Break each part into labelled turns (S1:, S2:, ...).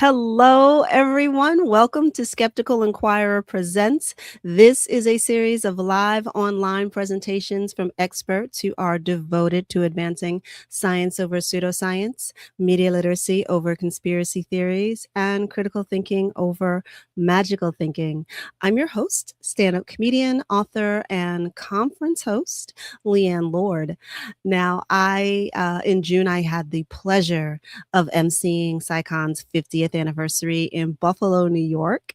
S1: Hello, everyone. Welcome to Skeptical Inquirer Presents. This is a series of live online presentations from experts who are devoted to advancing science over pseudoscience, media literacy over conspiracy theories, and critical thinking over magical thinking. I'm your host, stand-up comedian, author, and conference host, Leighann Lord. Now, in June, I had the pleasure of emceeing SciCon's 50th anniversary in Buffalo, New York.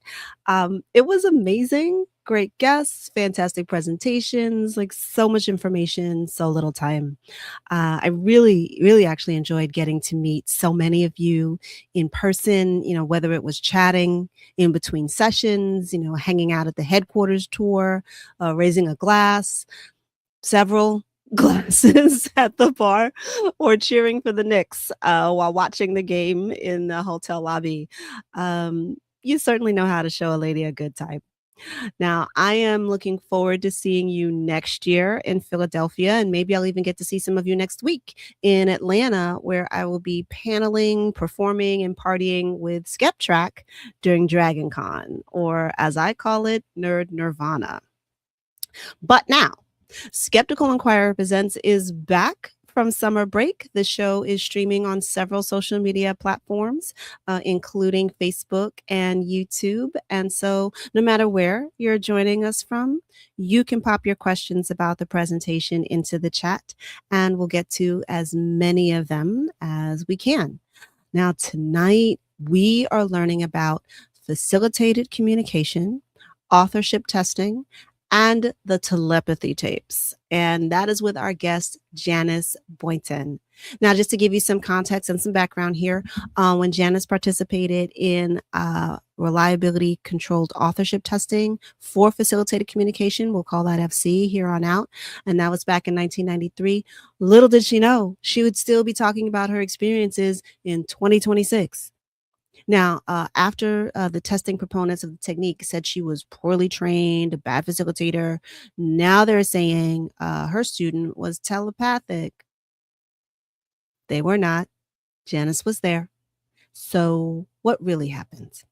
S1: It was amazing. Great guests, fantastic presentations, like so much information, so little time. I really actually enjoyed getting to meet so many of you in person, whether it was chatting in between sessions, hanging out at the headquarters tour, raising a glass, several glasses at the bar, or cheering for the Knicks while watching the game in the hotel lobby. You certainly know how to show a lady a good time. Now, I am looking forward to seeing you next year in Philadelphia, and maybe I'll even get to see some of you next week in Atlanta, where I will be paneling, performing, and partying with SkepTrack during DragonCon, or as I call it, Nerd Nirvana. But now, Skeptical Inquirer Presents is back from summer break. The show is streaming on several social media platforms, including Facebook and YouTube. And so, no matter where you're joining us from, you can pop your questions about the presentation into the chat, and we'll get to as many of them as we can. Now, tonight, we are learning about facilitated communication, authorship testing, and the telepathy tapes. And that is with our guest, Janyce Boynton. Now, just to give you some context and some background here, when Janyce participated in reliability controlled authorship testing for facilitated communication, we'll call that FC here on out, and that was back in 1993, little did she know she would still be talking about her experiences in 2026. Now, after the testing proponents of the technique said she was poorly trained, a bad facilitator, now they're saying her student was telepathic. They were not. Janyce was there. So, what really happened?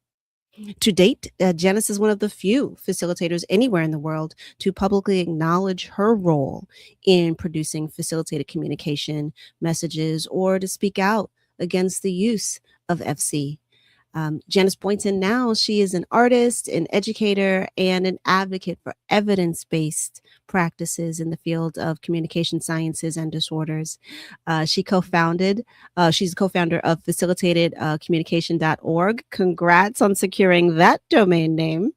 S1: To date, Janyce is one of the few facilitators anywhere in the world to publicly acknowledge her role in producing facilitated communication messages or to speak out against the use of FC. Janyce Boynton now, she is an artist, an educator, and an advocate for evidence-based practices in the field of communication sciences and disorders. She's co-founder of facilitatedcommunication.org. Congrats on securing that domain name.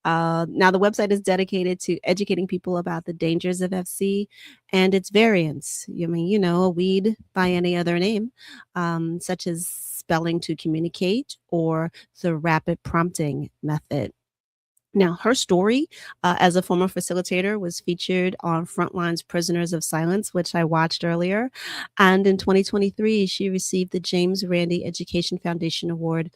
S1: Now, the website is dedicated to educating people about the dangers of FC and its variants. A weed by any other name, such as spelling to communicate or the rapid prompting method. Now, her story as a former facilitator was featured on Frontline's Prisoners of Silence, which I watched earlier. And in 2023, she received the James Randi Education Foundation Award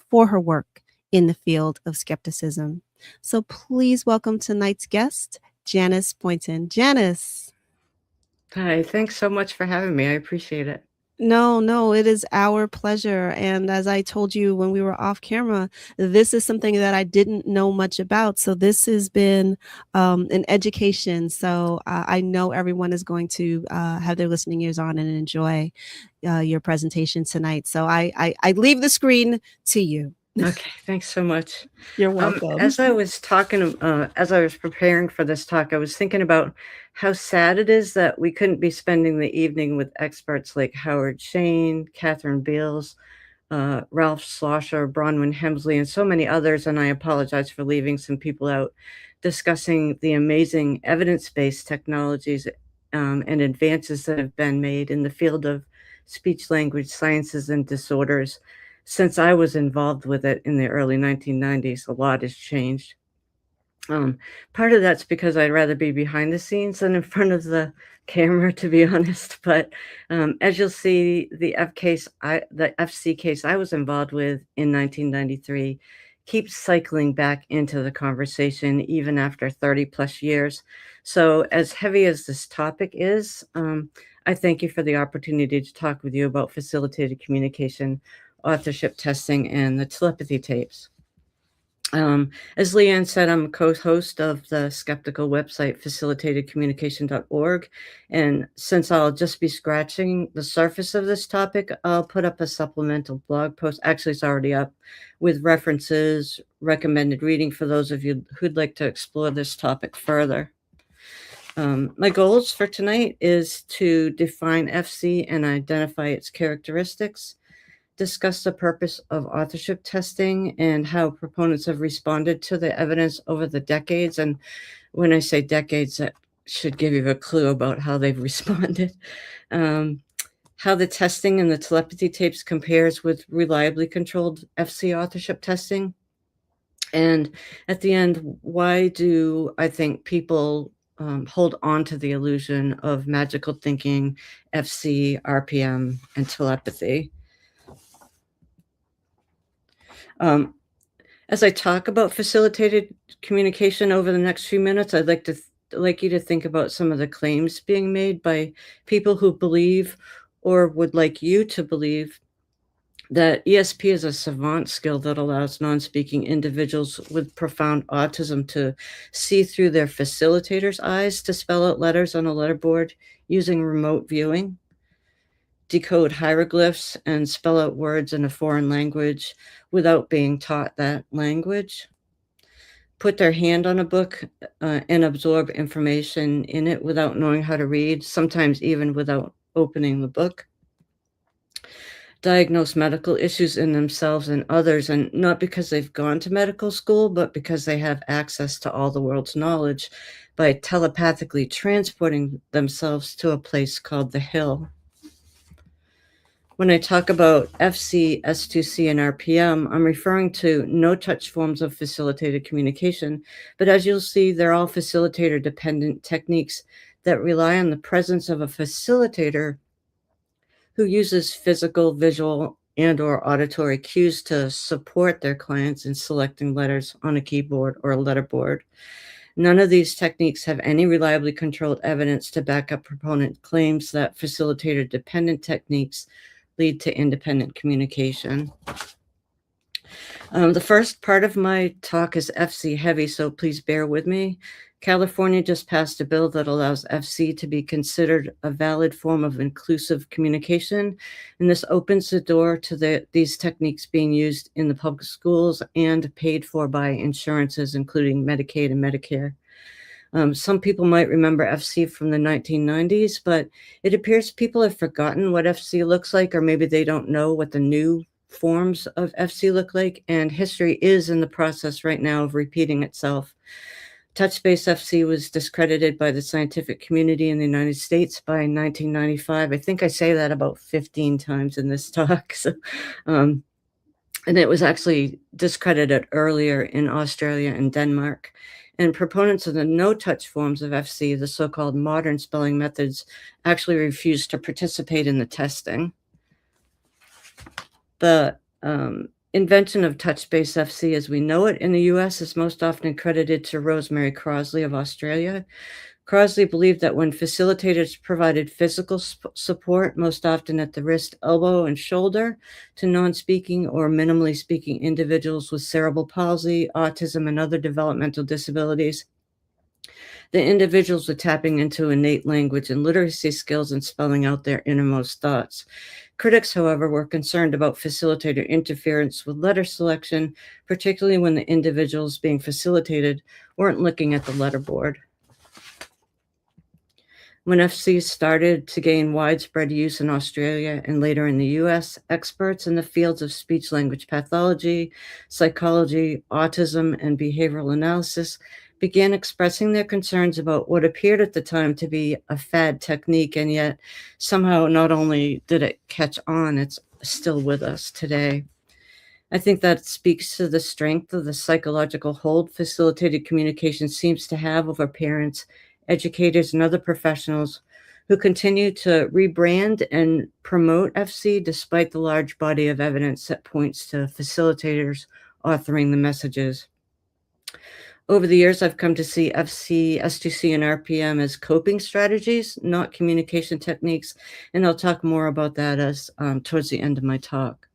S1: for her work in the field of skepticism. So please welcome tonight's guest, Janyce Boynton. Janyce.
S2: Hi, thanks so much for having me. I appreciate it.
S1: No, it is our pleasure. And as I told you when we were off camera, this is something that I didn't know much about. So this has been an education. So I know everyone is going to have their listening ears on and enjoy your presentation tonight. So I leave the screen to you.
S2: Okay, thanks so much.
S1: You're welcome.
S2: As I was preparing for this talk, I was thinking about how sad it is that we couldn't be spending the evening with experts like Howard Shane, Catherine Beals, Ralph Schlosser, Bronwyn Hemsley, and so many others, and I apologize for leaving some people out, discussing the amazing evidence-based technologies and advances that have been made in the field of speech-language sciences and disorders. Since I was involved with it in the early 1990s, a lot has changed. Part of that's because I'd rather be behind the scenes than in front of the camera, to be honest. But as you'll see, the FC case I was involved with in 1993 keeps cycling back into the conversation even after 30 plus years. So as heavy as this topic is, I thank you for the opportunity to talk with you about facilitated communication, authorship testing, and the telepathy tapes. As Leighann said, I'm a co-host of the skeptical website facilitatedcommunication.org. And since I'll just be scratching the surface of this topic, I'll put up a supplemental blog post. Actually, it's already up with references, recommended reading for those of you who'd like to explore this topic further. My goals for tonight is to define FC and identify its characteristics, discuss the purpose of authorship testing and how proponents have responded to the evidence over the decades. And when I say decades, that should give you a clue about how they've responded. How the testing in the telepathy tapes compares with reliably controlled FC authorship testing. And at the end, why do I think people hold on to the illusion of magical thinking, FC, RPM, and telepathy? As I talk about facilitated communication over the next few minutes, I'd like you to think about some of the claims being made by people who believe or would like you to believe that ESP is a savant skill that allows non-speaking individuals with profound autism to see through their facilitator's eyes to spell out letters on a letterboard using remote viewing, decode hieroglyphs, and spell out words in a foreign language without being taught that language, put their hand on a book and absorb information in it without knowing how to read, sometimes even without opening the book, diagnose medical issues in themselves and others, and not because they've gone to medical school, but because they have access to all the world's knowledge by telepathically transporting themselves to a place called the Hill. When I talk about FC, S2C, and RPM, I'm referring to no-touch forms of facilitated communication, but as you'll see, they're all facilitator-dependent techniques that rely on the presence of a facilitator who uses physical, visual, and/or auditory cues to support their clients in selecting letters on a keyboard or a letterboard. None of these techniques have any reliably controlled evidence to back up proponent claims that facilitator-dependent techniques lead to independent communication. The first part of my talk is FC heavy, so please bear with me. California just passed a bill that allows FC to be considered a valid form of inclusive communication, and this opens the door to these techniques being used in the public schools and paid for by insurances, including Medicaid and Medicare. Some people might remember FC from the 1990s, but it appears people have forgotten what FC looks like, or maybe they don't know what the new forms of FC look like, and history is in the process right now of repeating itself. Touch-based FC was discredited by the scientific community in the United States by 1995. I think I say that about 15 times in this talk. So, and it was actually discredited earlier in Australia and Denmark. And proponents of the no-touch forms of FC, the so-called modern spelling methods, actually refused to participate in the testing. The invention of touch-based FC as we know it in the US is most often credited to Rosemary Crosley of Australia. Crosley believed that when facilitators provided physical support, most often at the wrist, elbow, and shoulder, to non-speaking or minimally speaking individuals with cerebral palsy, autism, and other developmental disabilities, the individuals were tapping into innate language and literacy skills and spelling out their innermost thoughts. Critics, however, were concerned about facilitator interference with letter selection, particularly when the individuals being facilitated weren't looking at the letterboard. When FC started to gain widespread use in Australia and later in the US, experts in the fields of speech-language pathology, psychology, autism, and behavioral analysis began expressing their concerns about what appeared at the time to be a fad technique, and yet somehow not only did it catch on, it's still with us today. I think that speaks to the strength of the psychological hold facilitated communication seems to have over parents, educators, and other professionals who continue to rebrand and promote FC despite the large body of evidence that points to facilitators authoring the messages. Over the years, I've come to see FC, S2C, and RPM as coping strategies, not communication techniques, and I'll talk more about that as towards the end of my talk.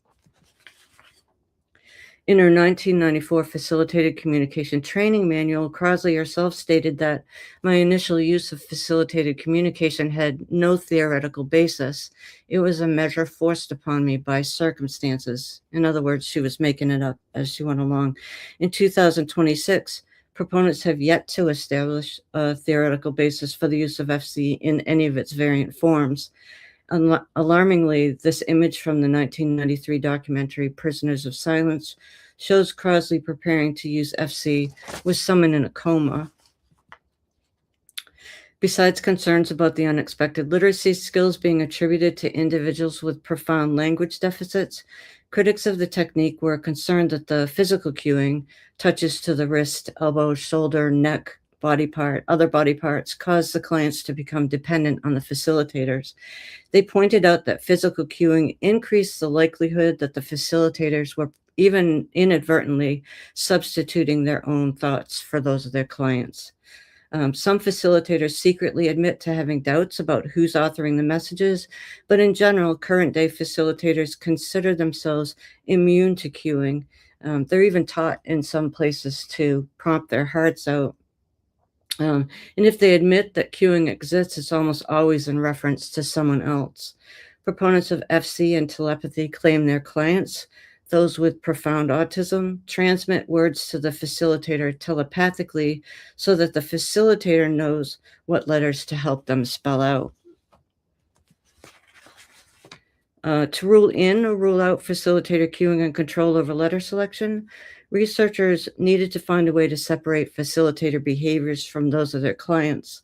S2: In her 1994 Facilitated Communication Training Manual, Crosley herself stated that my initial use of facilitated communication had no theoretical basis. It was a measure forced upon me by circumstances. In other words, she was making it up as she went along. In 2026, proponents have yet to establish a theoretical basis for the use of FC in any of its variant forms. Alarmingly, this image from the 1993 documentary Prisoners of Silence shows Crosley preparing to use FC with someone in a coma. Besides concerns about the unexpected literacy skills being attributed to individuals with profound language deficits, critics of the technique were concerned that the physical cueing, touches to the wrist, elbow, shoulder, neck, other body parts, caused the clients to become dependent on the facilitators. They pointed out that physical cueing increased the likelihood that the facilitators were even inadvertently substituting their own thoughts for those of their clients. Some facilitators secretly admit to having doubts about who's authoring the messages, but in general, current day facilitators consider themselves immune to cueing. They're even taught in some places to prompt their hearts out. And if they admit that cueing exists, it's almost always in reference to someone else. Proponents of FC and telepathy claim their clients, those with profound autism, transmit words to the facilitator telepathically so that the facilitator knows what letters to help them spell out. To rule in or rule out facilitator cueing and control over letter selection, researchers needed to find a way to separate facilitator behaviors from those of their clients.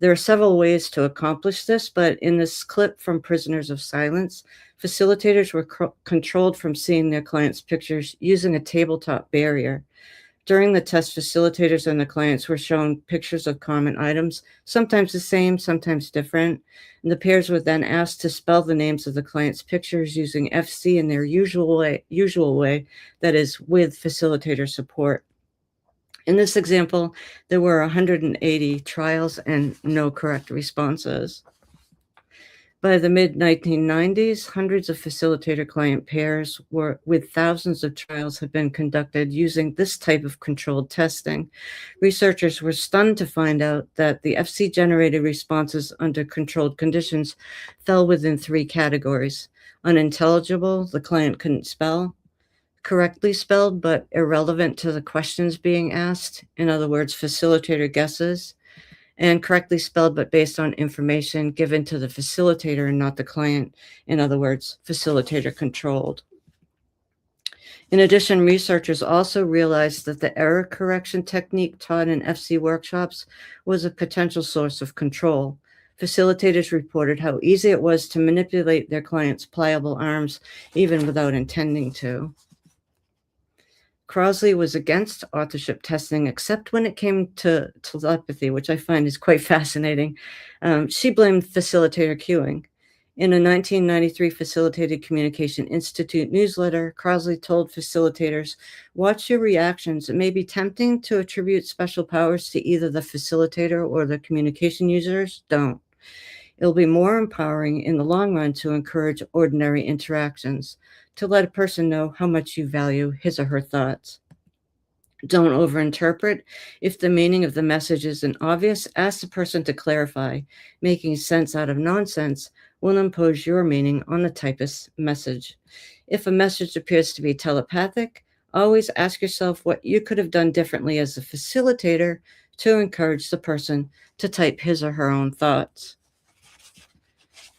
S2: There are several ways to accomplish this, but in this clip from Prisoners of Silence, facilitators were controlled from seeing their clients' pictures using a tabletop barrier. During the test, facilitators and the clients were shown pictures of common items, sometimes the same, sometimes different. And the pairs were then asked to spell the names of the clients' pictures using FC in their usual way, that is, with facilitator support. In this example, there were 180 trials and no correct responses. By the mid-1990s, hundreds of facilitator-client pairs with thousands of trials have been conducted using this type of controlled testing. Researchers were stunned to find out that the FC-generated responses under controlled conditions fell within 3 categories: unintelligible, the client couldn't spell; correctly spelled but irrelevant to the questions being asked, in other words, facilitator guesses; and correctly spelled but based on information given to the facilitator and not the client, in other words, facilitator controlled. In addition, researchers also realized that the error correction technique taught in FC workshops was a potential source of control. Facilitators reported how easy it was to manipulate their clients' pliable arms even without intending to. Crosley was against authorship testing, except when it came to telepathy, which I find is quite fascinating. She blamed facilitator cueing. In a 1993 Facilitated Communication Institute newsletter, Crosley told facilitators, "Watch your reactions. It may be tempting to attribute special powers to either the facilitator or the communication users. Don't. It'll be more empowering in the long run to encourage ordinary interactions, to let a person know how much you value his or her thoughts. Don't overinterpret. If the meaning of the message isn't obvious, ask the person to clarify. Making sense out of nonsense will impose your meaning on the typist's message. If a message appears to be telepathic, always ask yourself what you could have done differently as a facilitator to encourage the person to type his or her own thoughts."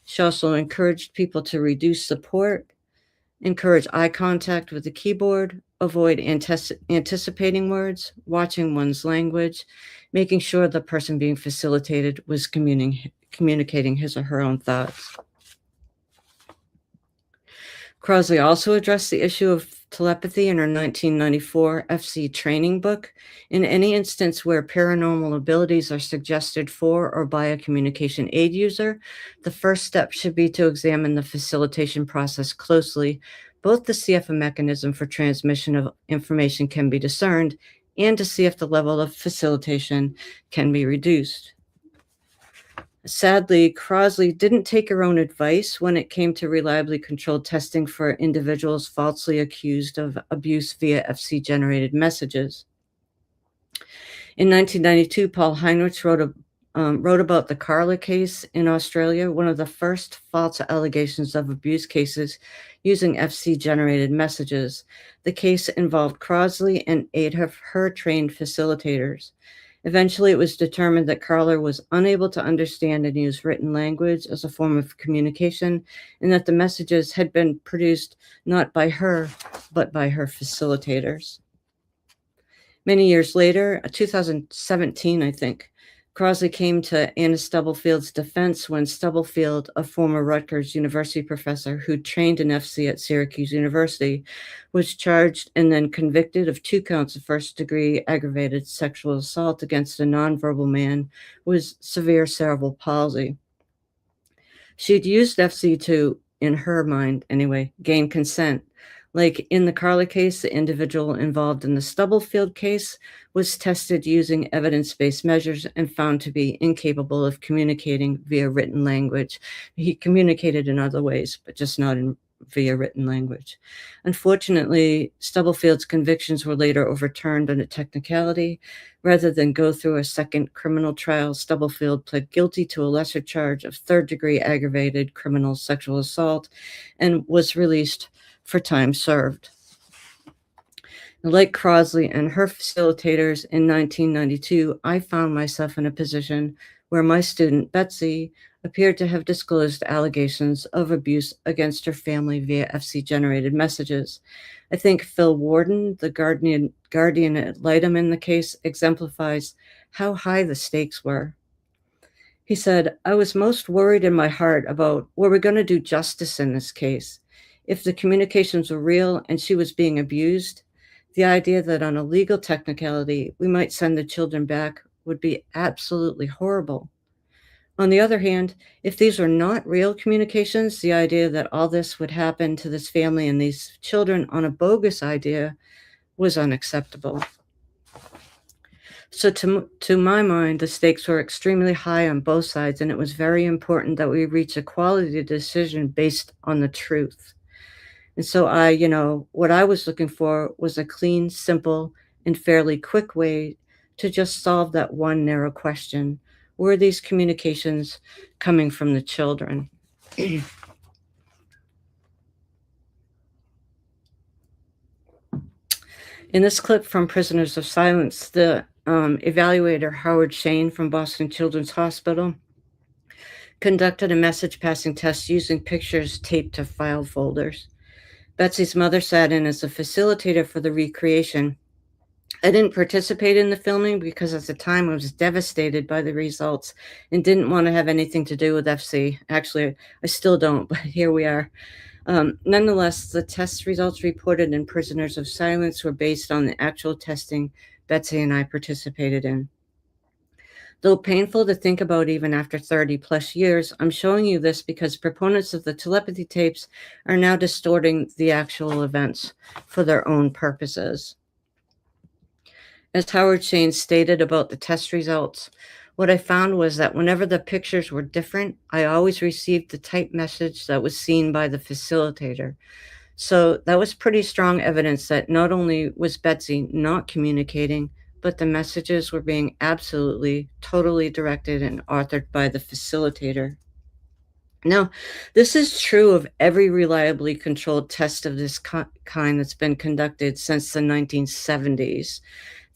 S2: She also encouraged people to reduce support, encourage eye contact with the keyboard, avoid anticipating words, watching one's language, making sure the person being facilitated was communicating his or her own thoughts. Crosley also addressed the issue of telepathy in her 1994 FC training book. In any instance where paranormal abilities are suggested for or by a communication aid user, the first step should be to examine the facilitation process closely, both to see if a mechanism for transmission of information can be discerned and to see if the level of facilitation can be reduced. Sadly, Crosley didn't take her own advice when it came to reliably controlled testing for individuals falsely accused of abuse via FC-generated messages. In 1992, Paul Heinrich wrote about the Carla case in Australia, one of the first false allegations of abuse cases using FC-generated messages. The case involved Crosley and 8 of her trained facilitators. Eventually, it was determined that Carla was unable to understand and use written language as a form of communication, and that the messages had been produced not by her, but by her facilitators. Many years later, 2017, I think, Crosley came to Anna Stubblefield's defense when Stubblefield, a former Rutgers University professor who trained in FC at Syracuse University, was charged and then convicted of 2 counts of first-degree aggravated sexual assault against a nonverbal man with severe cerebral palsy. She'd used FC to, in her mind anyway, gain consent. Like in the Carla case, the individual involved in the Stubblefield case was tested using evidence-based measures and found to be incapable of communicating via written language. He communicated in other ways, but just not via written language. Unfortunately, Stubblefield's convictions were later overturned on a technicality. Rather than go through a second criminal trial, Stubblefield pled guilty to a lesser charge of third-degree aggravated criminal sexual assault and was released for time served. Like Crosley and her facilitators in 1992, I found myself in a position where my student, Betsy, appeared to have disclosed allegations of abuse against her family via FC-generated messages. I think Phil Warden, the guardian ad litem in the case, exemplifies how high the stakes were. He said, "I was most worried in my heart about were we going to do justice in this case. If the communications were real and she was being abused, the idea that on a legal technicality we might send the children back would be absolutely horrible. On the other hand, if these were not real communications, the idea that all this would happen to this family and these children on a bogus idea was unacceptable." So to my mind, the stakes were extremely high on both sides, and it was very important that we reach a quality decision based on the truth. And so what I was looking for was a clean, simple, and fairly quick way to just solve that one narrow question. Were these communications coming from the children? In this clip from Prisoners of Silence, the evaluator Howard Shane from Boston Children's Hospital conducted a message passing test using pictures taped to file folders. Betsy's mother sat in as a facilitator for the recreation. I didn't participate in the filming because at the time I was devastated by the results and didn't want to have anything to do with FC. Actually, I still don't, but here we are. Nonetheless, the test results reported in Prisoners of Silence were based on the actual testing Betsy and I participated in. Though painful to think about even after 30 plus years, I'm showing you this because proponents of the telepathy tapes are now distorting the actual events for their own purposes. As Howard Shane stated about the test results, what I found was that whenever the pictures were different, I always received the typed message that was seen by the facilitator. So that was pretty strong evidence that not only was Betsy not communicating, but the messages were being absolutely, totally directed and authored by the facilitator. Now, this is true of every reliably controlled test of this kind that's been conducted since the 1970s.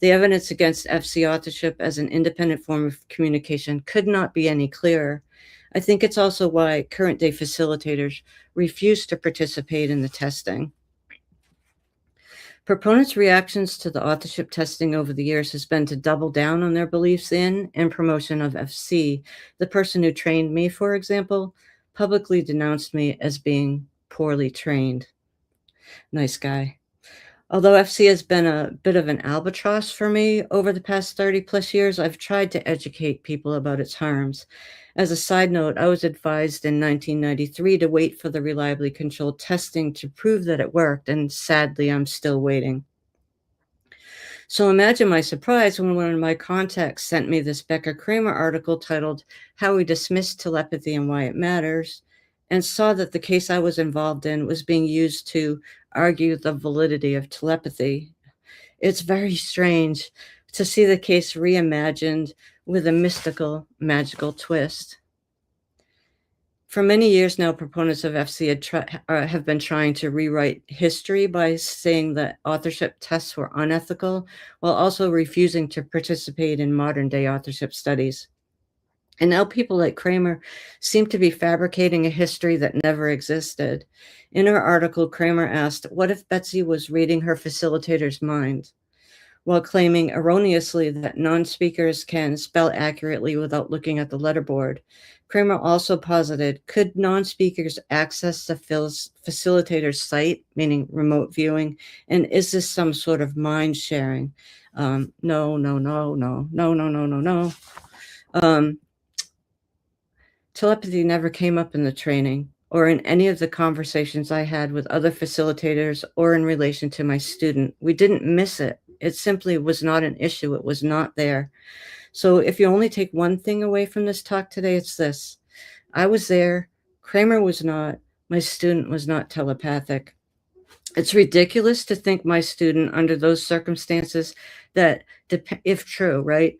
S2: The evidence against FC authorship as an independent form of communication could not be any clearer. I think it's also why current-day facilitators refuse to participate in the testing. Proponents' reactions to the authorship testing over the years has been to double down on their beliefs in and promotion of FC. The person who trained me, for example, publicly denounced me as being poorly trained. Nice guy. Although FC has been a bit of an albatross for me over the past 30 plus years, I've tried to educate people about its harms. As a side note, I was advised in 1993 to wait for the reliably controlled testing to prove that it worked, and sadly, I'm still waiting. So imagine my surprise when one of my contacts sent me this Becker-Kramer article titled How We Dismiss Telepathy and Why It Matters, and saw that the case I was involved in was being used to argue the validity of telepathy. It's very strange to see the case reimagined with a mystical, magical twist. For many years now, proponents of FC have been trying to rewrite history by saying that authorship tests were unethical, while also refusing to participate in modern-day authorship studies. And now people like Kramer seem to be fabricating a history that never existed. In her article, Kramer asked, what if Betsy was reading her facilitator's mind? While claiming erroneously that non-speakers can spell accurately without looking at the letterboard. Kramer also posited, could non-speakers access the facilitator's site, meaning remote viewing, and is this some sort of mind sharing? No, no, no, no, no, no, no, no, no, no. Telepathy never came up in the training or in any of the conversations I had with other facilitators or in relation to my student. We didn't miss it. It simply was not an issue. It was not there. So if you only take one thing away from this talk today, it's this. I was there. Kramer was not. My student was not telepathic. It's ridiculous to think my student, under those circumstances, that, if true, right,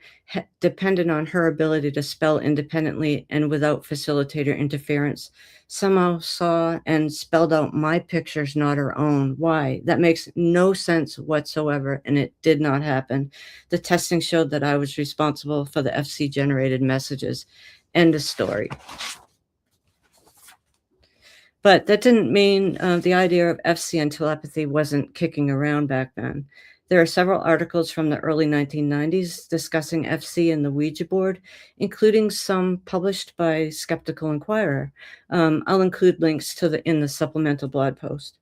S2: depended on her ability to spell independently and without facilitator interference, somehow saw and spelled out my pictures, not her own. Why? That makes no sense whatsoever, and it did not happen. The testing showed that I was responsible for the FC-generated messages. End of story. But that didn't mean the idea of FC and telepathy wasn't kicking around back then. There are several articles from the early 1990s discussing FC and the Ouija board, including some published by Skeptical Inquirer. I'll include links to in the supplemental blog post.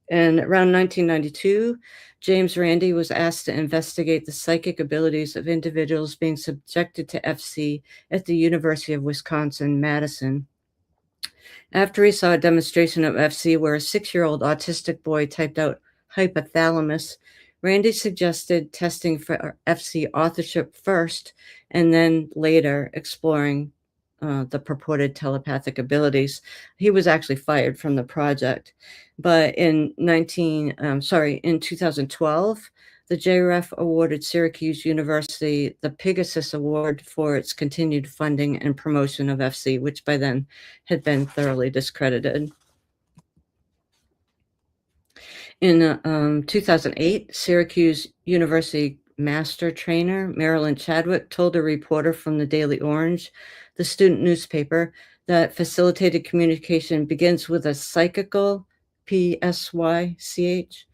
S2: And around 1992, James Randi was asked to investigate the psychic abilities of individuals being subjected to FC at the University of Wisconsin-Madison. After he saw a demonstration of FC where a 6-year-old autistic boy typed out hypothalamus, Randi suggested testing for FC authorship first and then later exploring the purported telepathic abilities. He was actually fired from the project. But in 2012, the JREF awarded Syracuse University the Pegasus Award for its continued funding and promotion of FC, which by then had been thoroughly discredited. In 2008, Syracuse University master trainer Marilyn Chadwick told a reporter from the Daily Orange, the student newspaper, that facilitated communication begins with a psychical, PSYCH,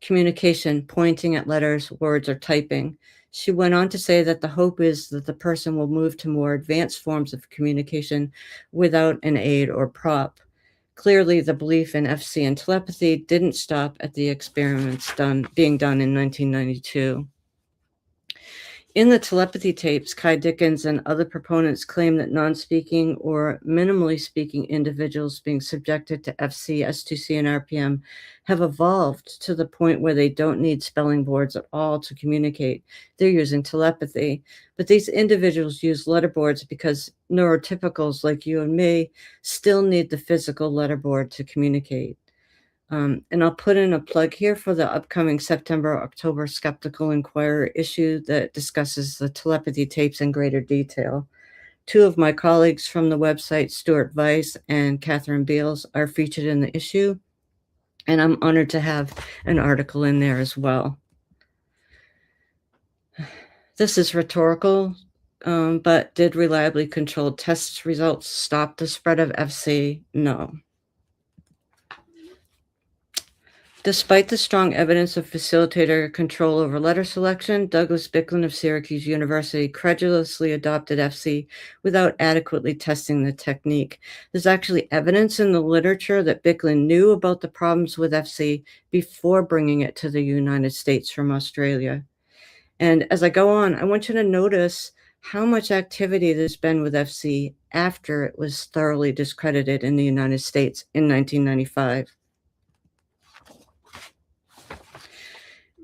S2: communication, pointing at letters, words, or typing. She went on to say that the hope is that the person will move to more advanced forms of communication without an aid or prop. Clearly, the belief in FC and telepathy didn't stop at the experiments being done in 1992. In the Telepathy Tapes, Kai Dickens and other proponents claim that non-speaking or minimally speaking individuals being subjected to FC, S2C, and RPM have evolved to the point where they don't need spelling boards at all to communicate. They're using telepathy. But these individuals use letterboards because neurotypicals like you and me still need the physical letterboard to communicate. And I'll put in a plug here for the upcoming September-October Skeptical Inquirer issue that discusses the telepathy tapes in greater detail. Two of my colleagues from the website, Stuart Weiss and Catherine Beals, are featured in the issue, and I'm honored to have an article in there as well. This is rhetorical, but did reliably controlled test results stop the spread of FC? No. Despite the strong evidence of facilitator control over letter selection, Douglas Bicklin of Syracuse University credulously adopted FC without adequately testing the technique. There's actually evidence in the literature that Bicklin knew about the problems with FC before bringing it to the United States from Australia. And as I go on, I want you to notice how much activity there's been with FC after it was thoroughly discredited in the United States in 1995.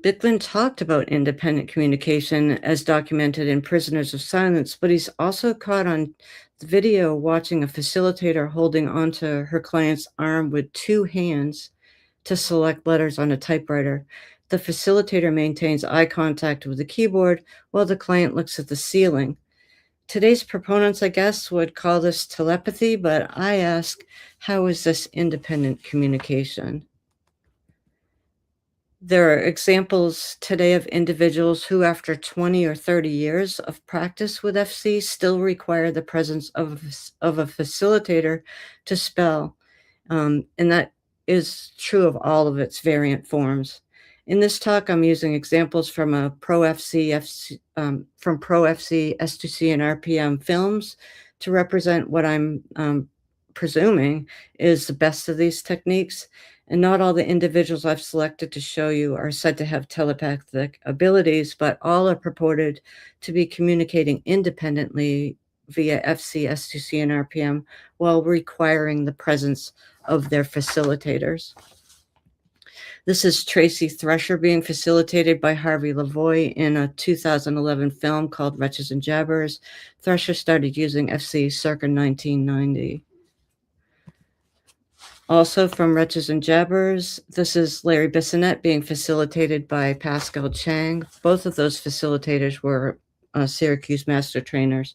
S2: Bicklin talked about independent communication as documented in Prisoners of Silence, but he's also caught on video watching a facilitator holding onto her client's arm with two hands to select letters on a typewriter. The facilitator maintains eye contact with the keyboard while the client looks at the ceiling. Today's proponents, I guess, would call this telepathy, but I ask, how is this independent communication? There are examples today of individuals who, after 20 or 30 years of practice with FC, still require the presence of a facilitator to spell. And that is true of all of its variant forms. In this talk, I'm using examples from Pro FC S2C and RPM films to represent what I'm presuming is the best of these techniques. And not all the individuals I've selected to show you are said to have telepathic abilities, but all are purported to be communicating independently via FC, S2C, and RPM while requiring the presence of their facilitators. This is Tracy Thresher being facilitated by Harvey Lavoie in a 2011 film called Wretches and Jabbers. Thresher started using FC circa 1990. Also from Wretches and Jabbers, this is Larry Bissonette being facilitated by Pascal Chang. Both of those facilitators were Syracuse master trainers.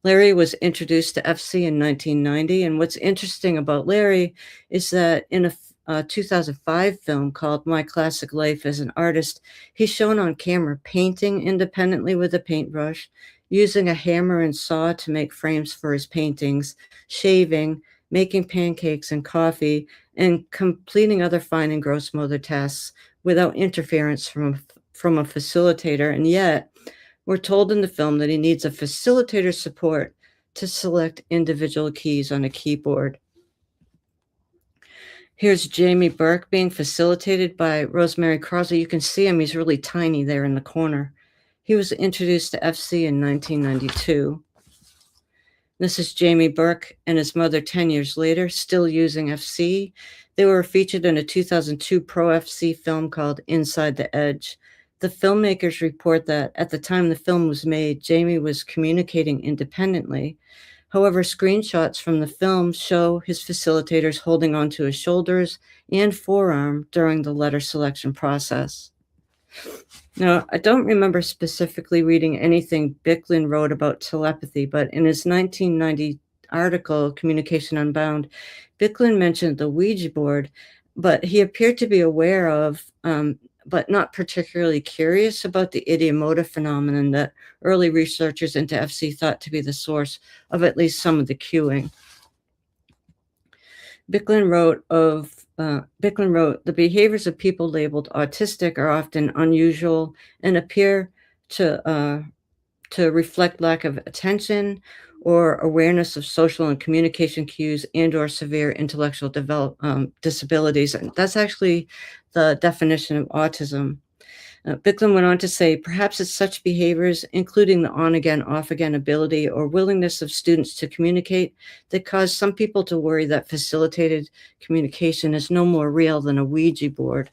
S2: Larry was introduced to FC in 1990, and what's interesting about Larry is that in a 2005 film called My Classic Life as an Artist, he's shown on camera painting independently with a paintbrush, using a hammer and saw to make frames for his paintings, shaving, making pancakes and coffee, and completing other fine and gross motor tasks without interference from a facilitator. And yet, we're told in the film that he needs a facilitator's support to select individual keys on a keyboard. Here's Jamie Burke being facilitated by Rosemary Crosby. You can see him, he's really tiny there in the corner. He was introduced to FC in 1992. This is Jamie Burke and his mother 10 years later, still using FC. They were featured in a 2002 Pro FC film called Inside the Edge. The filmmakers report that at the time the film was made, Jamie was communicating independently. However, screenshots from the film show his facilitators holding onto his shoulders and forearm during the letter selection process. Now, I don't remember specifically reading anything Bicklin wrote about telepathy, but in his 1990 article, Communication Unbound, Bicklin mentioned the Ouija board, but he appeared to be aware of, but not particularly curious about the ideomotor phenomenon that early researchers into FC thought to be the source of at least some of the cueing. Bicklin wrote, the behaviors of people labeled autistic are often unusual and appear to reflect lack of attention or awareness of social and communication cues and or severe intellectual disabilities. And that's actually the definition of autism. Bicklin went on to say, perhaps it's such behaviors, including the on-again, off-again ability or willingness of students to communicate, that cause some people to worry that facilitated communication is no more real than a Ouija board.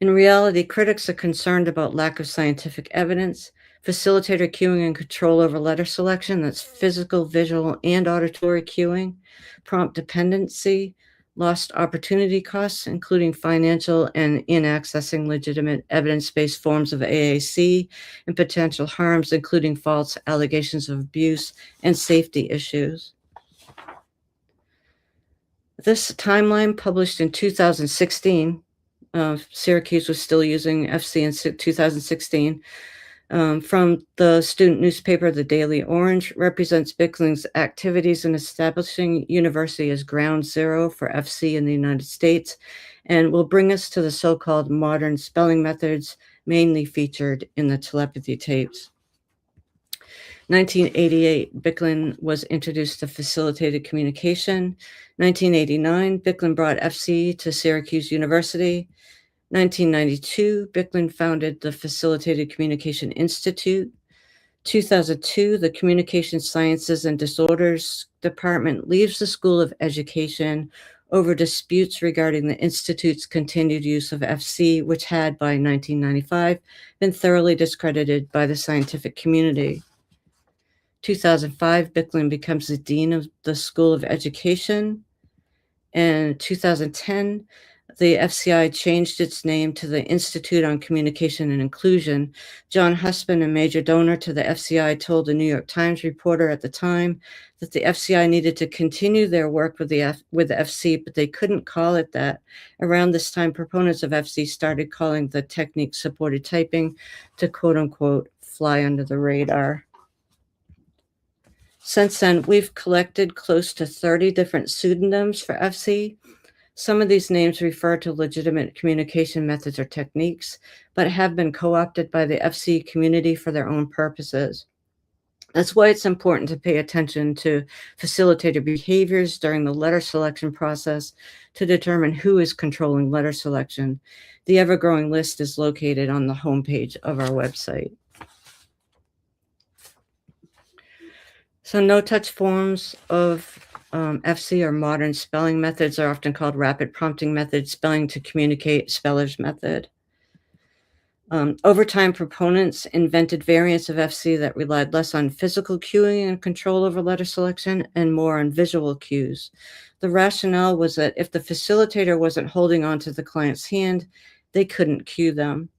S2: In reality, critics are concerned about lack of scientific evidence, facilitator cueing and control over letter selection, that's physical, visual, and auditory cueing, prompt dependency, lost opportunity costs, including financial and in accessing legitimate evidence-based forms of AAC, and potential harms, including false allegations of abuse and safety issues. This timeline, published in 2016, Syracuse was still using FC in 2016, from the student newspaper, The Daily Orange, represents Bicklin's activities in establishing university as ground zero for FC in the United States, and will bring us to the so-called modern spelling methods mainly featured in the Telepathy Tapes. 1988, Bicklin was introduced to facilitated communication. 1989, Bicklin brought FC to Syracuse University. 1992, Bicklin founded the Facilitated Communication Institute. 2002, the Communication Sciences and Disorders Department leaves the School of Education over disputes regarding the Institute's continued use of FC, which had, by 1995, been thoroughly discredited by the scientific community. 2005, Bicklin becomes the dean of the School of Education. In 2010, the FCI changed its name to the Institute on Communication and Inclusion. John Husband, a major donor to the FCI, told a New York Times reporter at the time that the FCI needed to continue their work with the FC, but they couldn't call it that. Around this time, proponents of FC started calling the technique supported typing to quote-unquote fly under the radar. Since then, we've collected close to 30 different pseudonyms for FC. Some of these names refer to legitimate communication methods or techniques, but have been co-opted by the FC community for their own purposes. That's why it's important to pay attention to facilitator behaviors during the letter selection process to determine who is controlling letter selection. The ever-growing list is located on the homepage of our website. So no-touch forms of FC or modern spelling methods are often called rapid prompting methods, spelling to communicate, speller's method. Over time, proponents invented variants of FC that relied less on physical cueing and control over letter selection and more on visual cues. The rationale was that if the facilitator wasn't holding onto the client's hand, they couldn't cue them.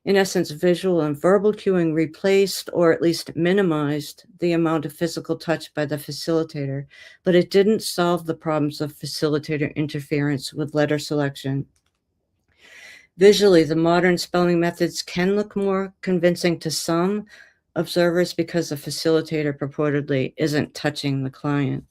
S2: In essence, visual and verbal cueing replaced or at least minimized the amount of physical touch by the facilitator, but it didn't solve the problems of facilitator interference with letter selection. Visually, the modern spelling methods can look more convincing to some observers because the facilitator purportedly isn't touching the client.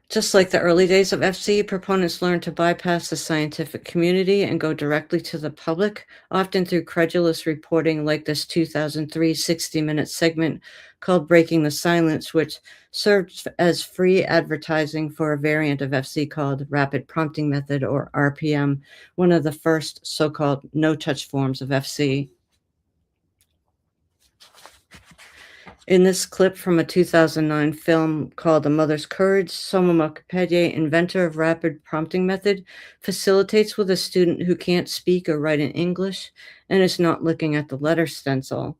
S2: Just like the early days of FC, proponents learned to bypass the scientific community and go directly to the public, often through credulous reporting like this 2003 60-minute segment called Breaking the Silence, which served as free advertising for a variant of FC called Rapid Prompting Method, or RPM, one of the first so-called no-touch forms of FC. In this clip from a 2009 film called A Mother's Courage, Soma Mukherjee, inventor of rapid prompting method, facilitates with a student who can't speak or write in English and is not looking at the letter stencil.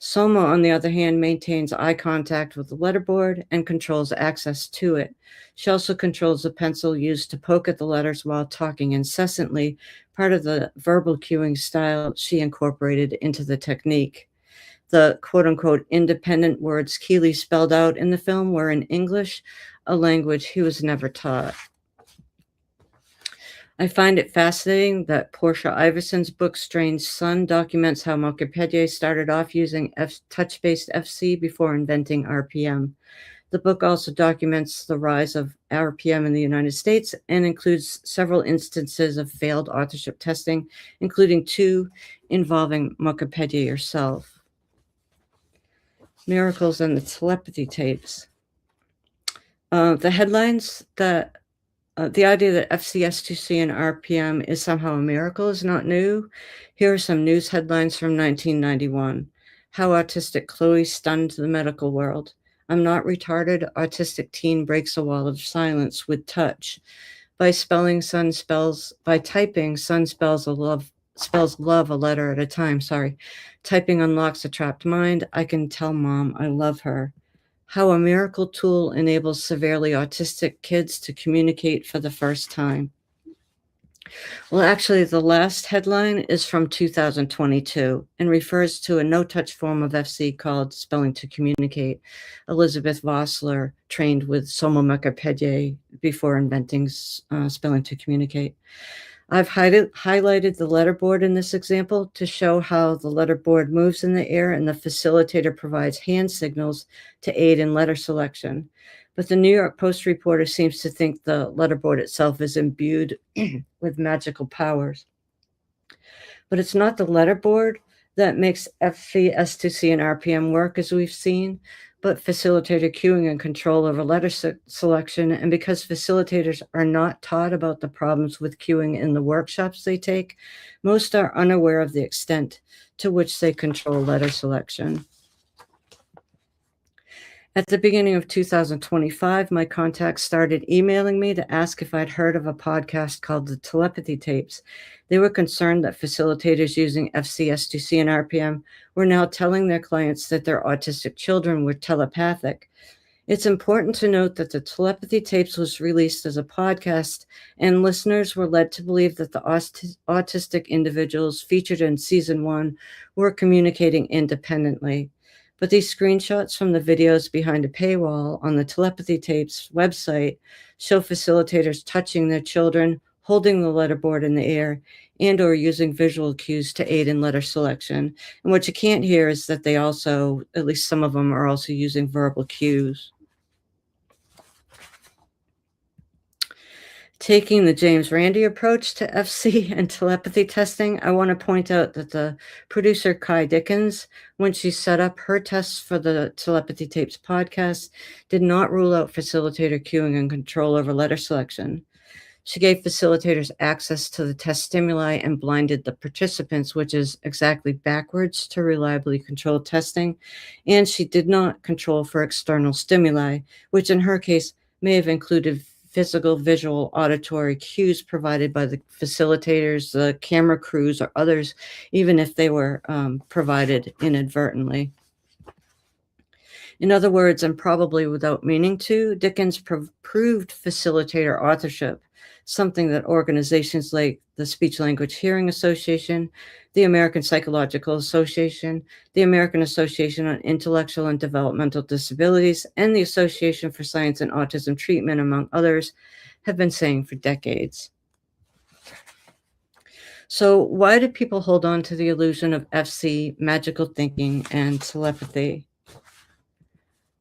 S2: Soma, on the other hand, maintains eye contact with the letterboard and controls access to it. She also controls the pencil used to poke at the letters while talking incessantly, part of the verbal cueing style she incorporated into the technique. The quote-unquote independent words Keeley spelled out in the film were in English, a language he was never taught. I find it fascinating that Portia Iverson's book Strange Sun documents how Mukherjee started off using touch-based FC before inventing RPM. The book also documents the rise of RPM in the United States and includes several instances of failed authorship testing, including 2 involving Mukherjee herself. Miracles and the Telepathy Tapes. The headlines that the idea that FCS2C and RPM is somehow a miracle is not new. Here are some news headlines from 1991. How autistic Chloe stunned the medical world. I'm not retarded. Autistic teen breaks a wall of silence with touch. By typing, son spells love a letter at a time. Typing unlocks a trapped mind. I can tell mom I love her. How a miracle tool enables severely autistic kids to communicate for the first time. Well, actually, the last headline is from 2022 and refers to a no-touch form of FC called Spelling to Communicate. Elizabeth Vossler trained with Soma Mukherjee before inventing Spelling to Communicate. I've highlighted the letterboard in this example to show how the letterboard moves in the air and the facilitator provides hand signals to aid in letter selection. But the New York Post reporter seems to think the letterboard itself is imbued with magical powers. But it's not the letterboard that makes FC, S2C, and RPM work, as we've seen, but facilitator cueing and control over letter selection. And because facilitators are not taught about the problems with cueing in the workshops they take, most are unaware of the extent to which they control letter selection. At the beginning of 2025, my contacts started emailing me to ask if I'd heard of a podcast called the Telepathy Tapes. They were concerned that facilitators using FCS2C and RPM were now telling their clients that their autistic children were telepathic. It's important to note that the Telepathy Tapes was released as a podcast, and listeners were led to believe that the autistic individuals featured in season 1 were communicating independently. But these screenshots from the videos behind a paywall on the Telepathy Tapes website show facilitators touching their children, holding the letterboard in the air, and or using visual cues to aid in letter selection. And what you can't hear is that they also, at least some of them, are also using verbal cues. Taking the James Randi approach to FC and telepathy testing, I want to point out that the producer Kai Dickens, when she set up her tests for the Telepathy Tapes podcast, did not rule out facilitator cueing and control over letter selection. She gave facilitators access to the test stimuli and blinded the participants, which is exactly backwards to reliably controlled testing. And she did not control for external stimuli, which in her case may have included physical, visual, auditory cues provided by the facilitators, the camera crews, or others, even if they were provided inadvertently. In other words, and probably without meaning to, Dickens proved facilitator authorship, something that organizations like the Speech Language Hearing Association, the American Psychological Association, the American Association on Intellectual and Developmental Disabilities, and the Association for Science and Autism Treatment, among others, have been saying for decades. So why do people hold on to the illusion of FC, magical thinking, and telepathy?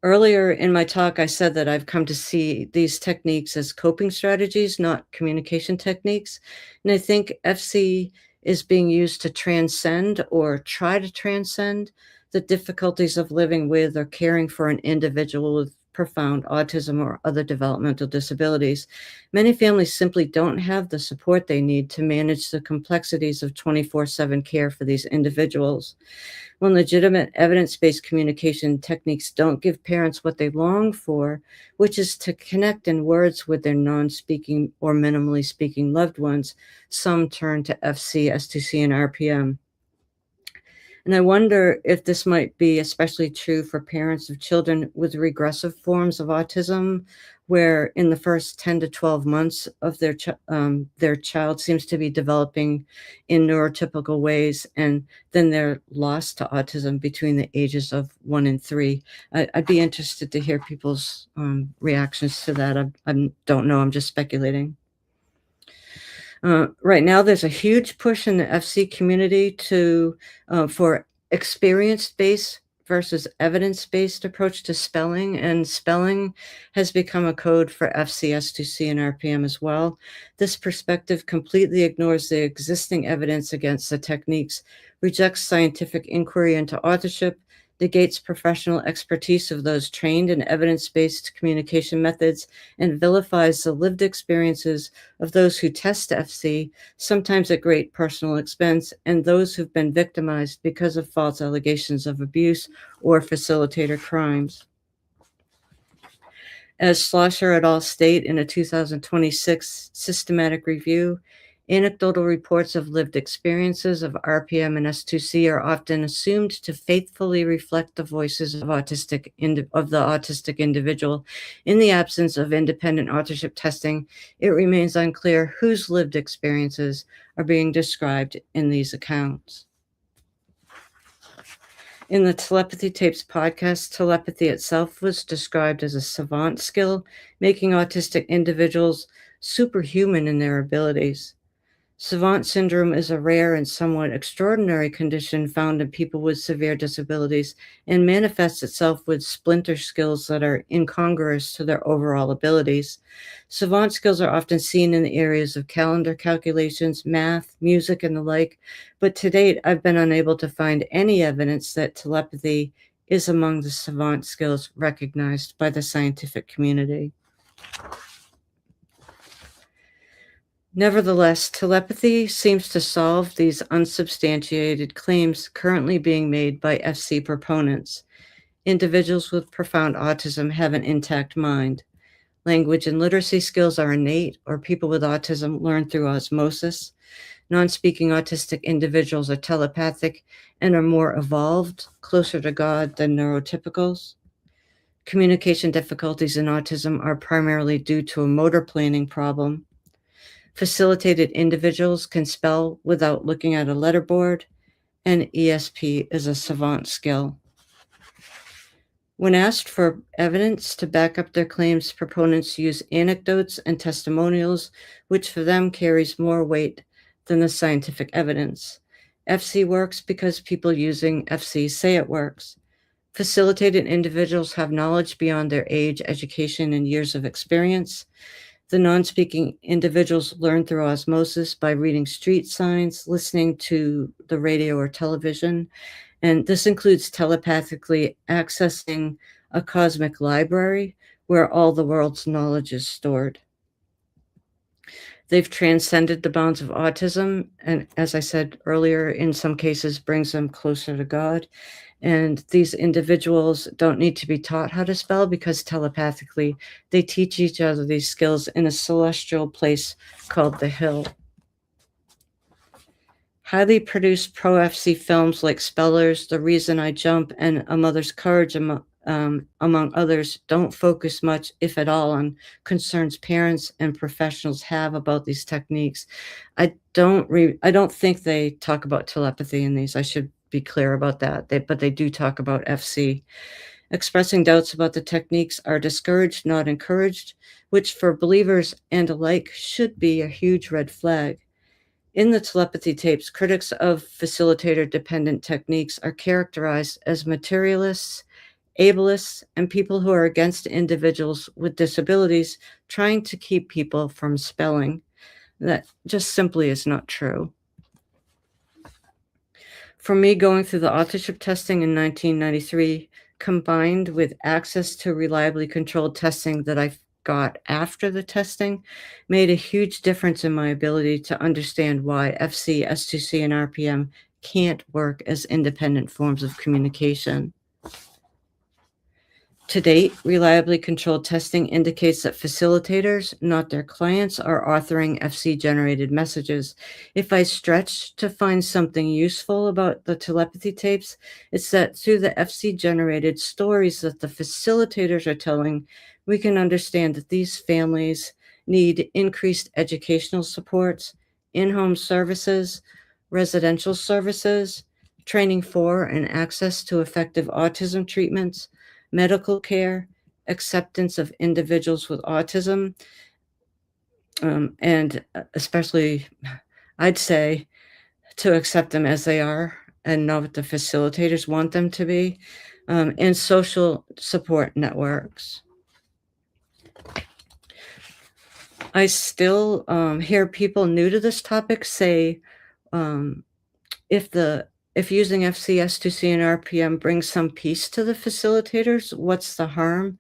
S2: Earlier in my talk, I said that I've come to see these techniques as coping strategies, not communication techniques. And I think FC is being used to transcend or try to transcend the difficulties of living with or caring for an individual with profound autism or other developmental disabilities. Many families simply don't have the support they need to manage the complexities of 24/7 care for these individuals. When legitimate evidence-based communication techniques don't give parents what they long for, which is to connect in words with their non-speaking or minimally speaking loved ones, some turn to FC, S2C, and RPM. And I wonder if this might be especially true for parents of children with regressive forms of autism, where in the first 10 to 12 months of their child seems to be developing in neurotypical ways, and then they're lost to autism between the ages of 1 and 3. I'd be interested to hear people's reactions to that. I don't know, I'm just speculating. Right now, there's a huge push in the FC community for experience-based versus evidence-based approach to spelling, and spelling has become a code for FCS2C and RPM as well. This perspective completely ignores the existing evidence against the techniques, rejects scientific inquiry into authorship, negates professional expertise of those trained in evidence-based communication methods, and vilifies the lived experiences of those who test FC, sometimes at great personal expense, and those who've been victimized because of false allegations of abuse or facilitator crimes. As Schlosser et al. State in a 2026 systematic review, anecdotal reports of lived experiences of RPM and S2C are often assumed to faithfully reflect the voices of the autistic individual. In the absence of independent authorship testing, it remains unclear whose lived experiences are being described in these accounts. In the Telepathy Tapes podcast, telepathy itself was described as a savant skill, making autistic individuals superhuman in their abilities. Savant syndrome is a rare and somewhat extraordinary condition found in people with severe disabilities and manifests itself with splinter skills that are incongruous to their overall abilities. Savant skills are often seen in the areas of calendar calculations, math, music, and the like, but to date, I've been unable to find any evidence that telepathy is among the savant skills recognized by the scientific community. Nevertheless, telepathy seems to solve these unsubstantiated claims currently being made by FC proponents. Individuals with profound autism have an intact mind. Language and literacy skills are innate, or people with autism learn through osmosis. Non-speaking autistic individuals are telepathic and are more evolved, closer to God than neurotypicals. Communication difficulties in autism are primarily due to a motor planning problem. Facilitated individuals can spell without looking at a letterboard, and ESP is a savant skill. When asked for evidence to back up their claims, proponents use anecdotes and testimonials, which for them carries more weight than the scientific evidence. FC works because people using FC say it works. Facilitated individuals have knowledge beyond their age, education, and years of experience. The non-speaking individuals learn through osmosis by reading street signs, listening to the radio or television, and this includes telepathically accessing a cosmic library where all the world's knowledge is stored. They've transcended the bounds of autism, and as I said earlier, in some cases brings them closer to God. And these individuals don't need to be taught how to spell because telepathically they teach each other these skills in a celestial place called the Hill. Highly produced pro-FC films like Spellers, The Reason I Jump, and A Mother's Courage, among others, don't focus much, if at all, on concerns parents and professionals have about these techniques. I don't think they talk about telepathy in these. I should be clear about that. But they do talk about FC. Expressing doubts about the techniques are discouraged, not encouraged, which for believers and alike should be a huge red flag. In the telepathy tapes, critics of facilitator-dependent techniques are characterized as materialists, ableists, and people who are against individuals with disabilities trying to keep people from spelling. That just simply is not true. For me, going through the authorship testing in 1993, combined with access to reliably controlled testing that I got after the testing, made a huge difference in my ability to understand why FC, S2C, and RPM can't work as independent forms of communication. To date, reliably controlled testing indicates that facilitators, not their clients, are authoring FC-generated messages. If I stretch to find something useful about the telepathy tapes, it's that through the FC-generated stories that the facilitators are telling, we can understand that these families need increased educational supports, in-home services, residential services, training for and access to effective autism treatments, medical care, acceptance of individuals with autism, and especially, I'd say, to accept them as they are and not what the facilitators want them to be, and social support networks. I still hear people new to this topic say, if using FCS2C and RPM brings some peace to the facilitators, what's the harm?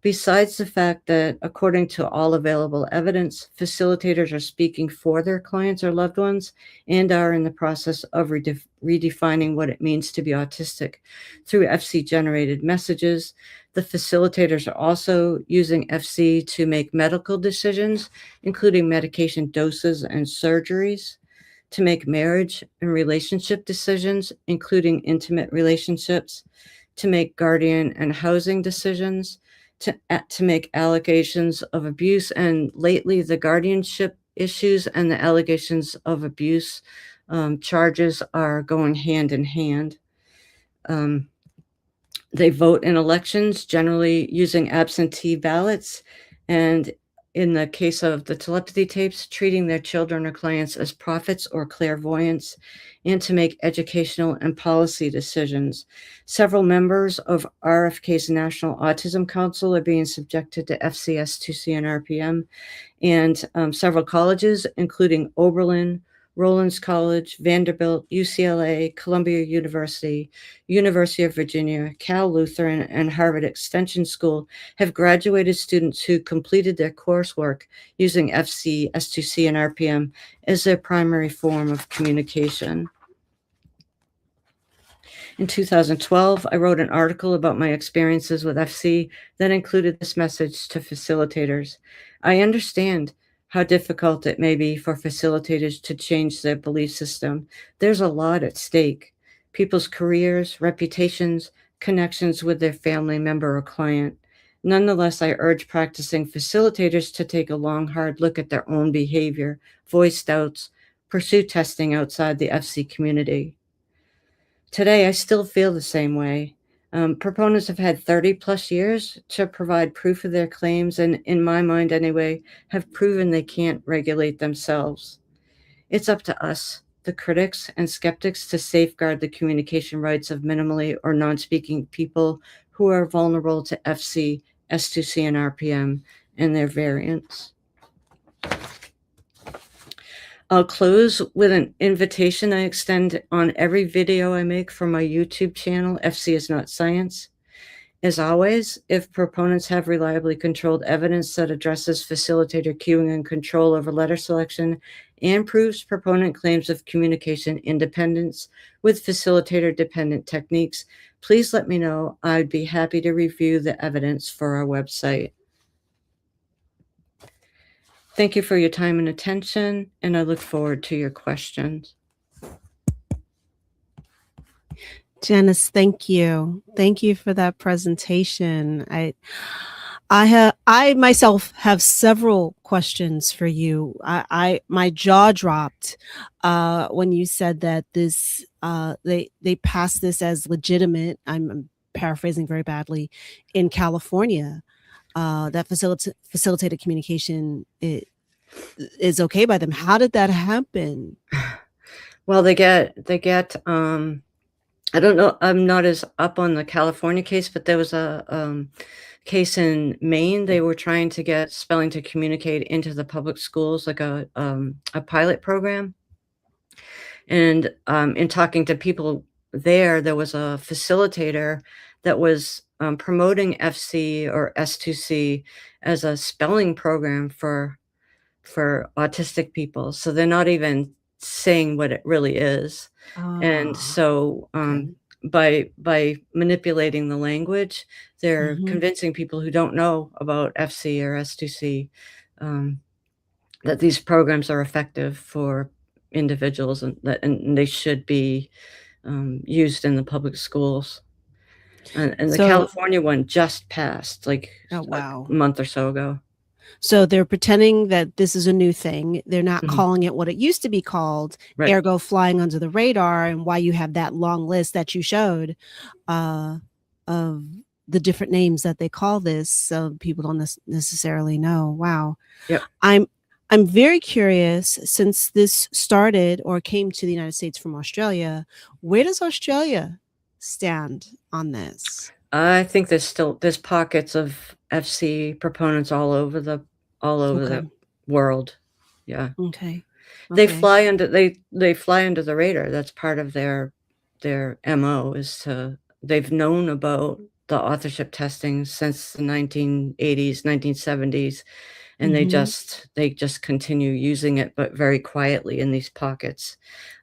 S2: Besides the fact that, according to all available evidence, facilitators are speaking for their clients or loved ones and are in the process of redefining what it means to be autistic through FC-generated messages. The facilitators are also using FC to make medical decisions, including medication doses and surgeries, to make marriage and relationship decisions, including intimate relationships, to make guardian and housing decisions, to make allegations of abuse, and lately the guardianship issues and the allegations of abuse charges are going hand in hand. They vote in elections, generally using absentee ballots, and in the case of the telepathy tapes, treating their children or clients as prophets or clairvoyants, and to make educational and policy decisions. Several members of RFK's National Autism Council are being subjected to FCS, 2C, and RPM, and several colleges, including Oberlin, Rollins College, Vanderbilt, UCLA, Columbia University, University of Virginia, Cal Lutheran, and Harvard Extension School have graduated students who completed their coursework using FC, S2C, and RPM as their primary form of communication. In 2012, I wrote an article about my experiences with FC that included this message to facilitators. I understand how difficult it may be for facilitators to change their belief system. There's a lot at stake: people's careers, reputations, connections with their family member or client. Nonetheless, I urge practicing facilitators to take a long, hard look at their own behavior, voice doubts, pursue testing outside the FC community. Today, I still feel the same way. Proponents have had 30 plus years to provide proof of their claims, and in my mind anyway, have proven they can't regulate themselves. It's up to us, the critics and skeptics, to safeguard the communication rights of minimally or non-speaking people who are vulnerable to FC, S2C, and RPM and their variants. I'll close with an invitation I extend on every video I make for my YouTube channel, FC is Not Science. As always, if proponents have reliably controlled evidence that addresses facilitator cueing and control over letter selection and proves proponent claims of communication independence with facilitator-dependent techniques, please let me know. I'd be happy to review the evidence for our website. Thank you for your time and attention, and I look forward to your questions.
S1: Janyce, thank you. Thank you for that presentation. I myself have several questions for you. My jaw dropped when you said that this they passed this as legitimate. I'm paraphrasing very badly, in California. That facilitated communication is okay by them. How did that happen?
S2: Well, they get I don't know, I'm not as up on the California case, but there was a case in Maine. They were trying to get spelling to communicate into the public schools, like a pilot program. And in talking to people there was a facilitator that was promoting FC or S2C as a spelling program for autistic people. So they're not even saying what it really is. And so by manipulating the language, they're convincing people who don't know about FC or S2C that these programs are effective for individuals, and they should be used in the public schools. And the California one just passed, like a month or so ago.
S1: So they're pretending that this is a new thing. They're not calling it what it used to be called, ergo flying under the radar, and why you have that long list that you showed of the different names that they call this, so people don't necessarily know. Wow.
S2: Yep.
S1: I'm very curious, since this started or came to the United States from Australia, where does Australia stand on this?
S2: I think there's pockets of FC proponents all over the world. Yeah.
S1: Okay.
S2: They fly under the radar. That's part of their MO, is they've known about the authorship testing since the 1980s, 1970s, and they just continue using it, but very quietly in these pockets.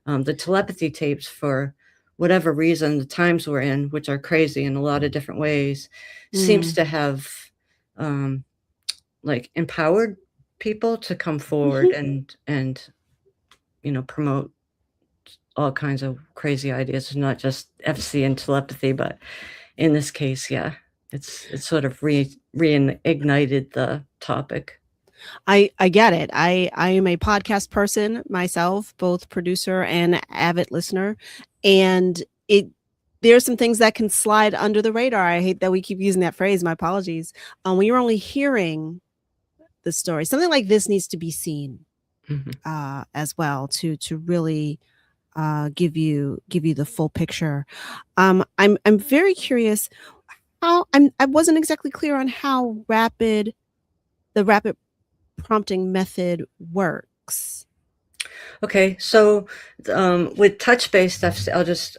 S2: The telepathy tapes, for whatever reason, the times we're in, which are crazy in a lot of different ways, seems to have like empowered people to come forward and promote all kinds of crazy ideas, not just FC and telepathy, but in this case, yeah, it's sort of reignited the topic.
S1: I get it. I am a podcast person myself, both producer and avid listener, and there's some things that can slide under the radar. I hate that we keep using that phrase. My apologies. When you're only hearing the story, something like this needs to be seen as well to really give you the full picture. I'm very curious how I wasn't exactly clear on how the rapid prompting method works.
S2: Okay, so with touch-based FC, I'll just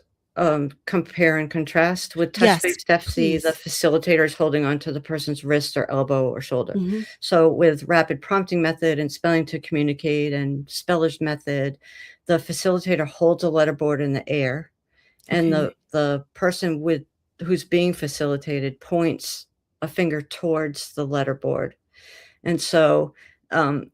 S2: compare and contrast. With
S1: Yes,
S2: touch-based FC, the
S1: please.
S2: facilitator is holding onto the person's wrist or elbow or shoulder.
S1: Mhm.
S2: So with rapid prompting method and spelling to communicate and spellers method, the facilitator holds a letterboard in the air, and
S1: Okay.
S2: the person with who's being facilitated points a finger towards the letterboard. And so um,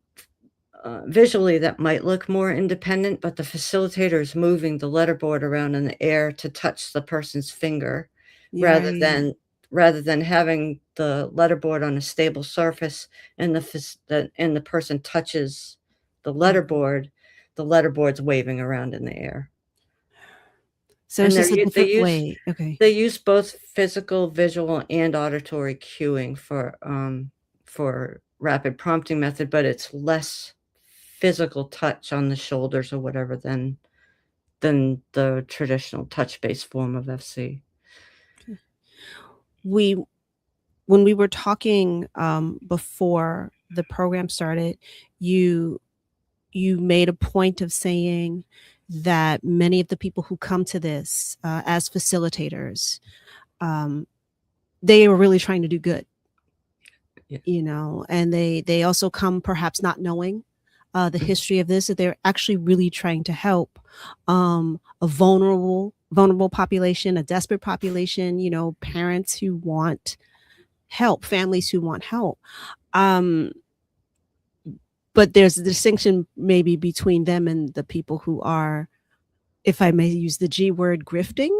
S2: visually, that might look more independent, but the facilitator is moving the letterboard around in the air to touch the person's finger
S1: You're
S2: rather
S1: right.
S2: than rather than having the letterboard on a stable surface and the person touches
S1: Mm.
S2: the letterboard's waving around in the air.
S1: So
S2: And
S1: it's
S2: they're
S1: just a
S2: u
S1: different way. Okay.
S2: they use both physical, visual, and auditory cueing for rapid prompting method, but it's less physical touch on the shoulders or whatever than the traditional touch-based form of FC.
S1: We when we were talking before the program started, you you made a point of saying that many of the people who come to this as facilitators, um, they were really trying to do good,
S2: Yeah.
S1: you know, and they also come perhaps not knowing the
S2: Mhm.
S1: history of this, that they're actually really trying to help a vulnerable population, a desperate population, you know, parents who want help, families who want help. Um, but there's a distinction maybe between them and the people who are, if I may use the G word, grifting.